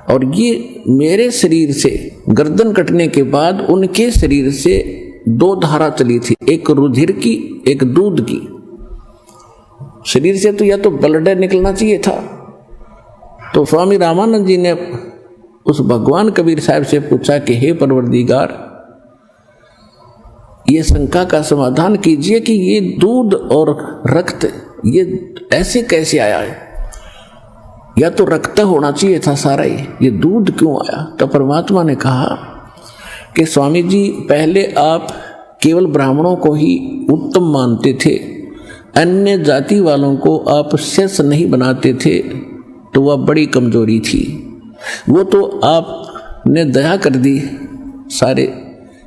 और ये मेरे शरीर से गर्दन कटने के बाद उनके शरीर से 2 धारा चली थी, एक रुधिर की, एक दूध की। शरीर से तो या तो ब्लड निकलना चाहिए था। तो स्वामी रामानंद जी ने उस भगवान कबीर साहब से पूछा कि हे परवरदिगार, ये शंका का समाधान कीजिए कि ये दूध और रक्त ये ऐसे कैसे आया है? या तो रक्त होना चाहिए था सारा ही, ये दूध क्यों आया? तो परमात्मा ने कहा कि स्वामी जी, पहले आप केवल ब्राह्मणों को ही उत्तम मानते थे, अन्य जाति वालों को आप शेष नहीं बनाते थे, तो वह बड़ी कमजोरी थी। वो तो आपने दया कर दी सारे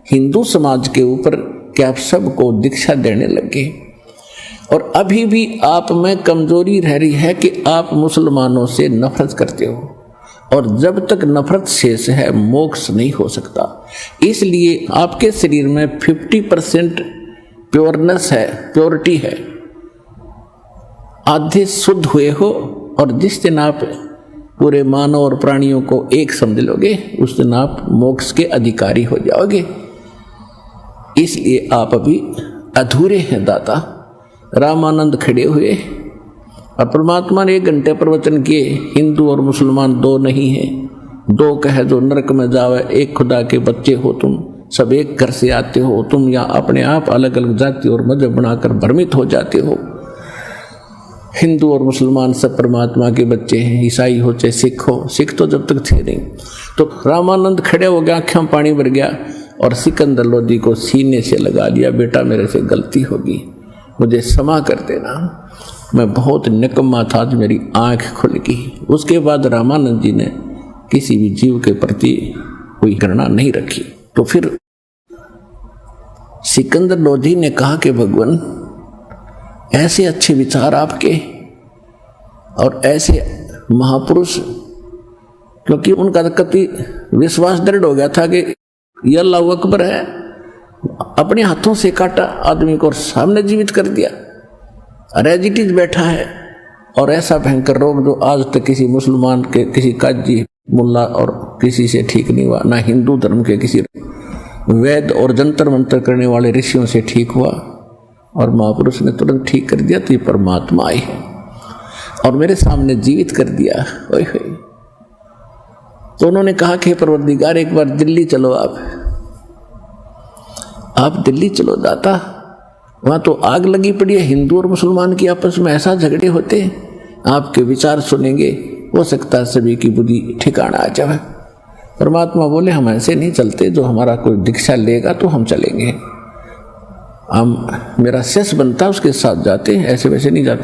हिंदू समाज के ऊपर कि आप सबको दीक्षा देने लगे, और अभी भी आप में कमजोरी रह रही है कि आप मुसलमानों से नफरत करते हो, और जब तक नफरत शेष है मोक्ष नहीं हो सकता। इसलिए आपके शरीर में 50% प्योरनेस है, प्योरिटी है, आधे शुद्ध हुए हो, और जिस दिन आप पूरे मानव और प्राणियों को एक समझ लोगे उस दिन आप मोक्ष के अधिकारी हो जाओगे। इसलिए आप अभी अधूरे हैं दाता। रामानंद खड़े हुए और परमात्मा ने 1 घंटे प्रवचन किए। हिंदू और मुसलमान 2 नहीं हैं, 2 कहे जो नरक में जावे, एक खुदा के बच्चे हो तुम, सब एक घर से आते हो तुम, या अपने आप अलग अलग जाति और मजहब बनाकर भ्रमित हो जाते हो। हिंदू और मुसलमान सब परमात्मा के बच्चे हैं, ईसाई हो चाहे सिख हो, सिख तो जब तक थे नहीं। तो रामानंद खड़े हो गया, आँखों में पानी भर गया और सिकंदर लोधी को सीने से लगा लिया, बेटा मेरे से गलती होगी, मुझे क्षमा कर देना, मैं बहुत निकम्मा था, आज मेरी आँख खुल गई। उसके बाद रामानंद जी ने किसी भी जीव के प्रति कोई घृणा नहीं रखी। तो फिर सिकंदर लोधी ने कहा कि भगवान, ऐसे अच्छे विचार आपके और ऐसे महापुरुष, क्योंकि उनका तो कति विश्वास दृढ़ हो गया था कि ये अल्लाह अकबर है, अपने हाथों से काटा आदमी को और सामने जीवित कर दिया, रेजिटीज बैठा है, और ऐसा भयंकर रोग जो आज तक किसी मुसलमान के, किसी काजी मुल्ला और किसी से ठीक नहीं हुआ, ना हिंदू धर्म के किसी वैद और जंतर मंतर करने वाले ऋषियों से ठीक हुआ, और महापुरुष ने तुरंत ठीक कर दिया। तो ये परमात्मा आई है और मेरे सामने जीवित कर दिया। ओए होए। तो उन्होंने कहा कि परवरदिगार, एक बार दिल्ली चलो, आप दिल्ली चलो दाता, वहां तो आग लगी पड़ी है, हिंदू और मुसलमान की आपस में ऐसा झगड़े होते हैं, आपके विचार सुनेंगे, हो सकता है सभी की बुद्धि ठिकाना आ जाए। परमात्मा बोले, हम ऐसे नहीं चलते, जो हमारा कोई दीक्षा लेगा तो हम चलेंगे, हम मेरा शेष बनता उसके साथ जाते, ऐसे वैसे नहीं जाते।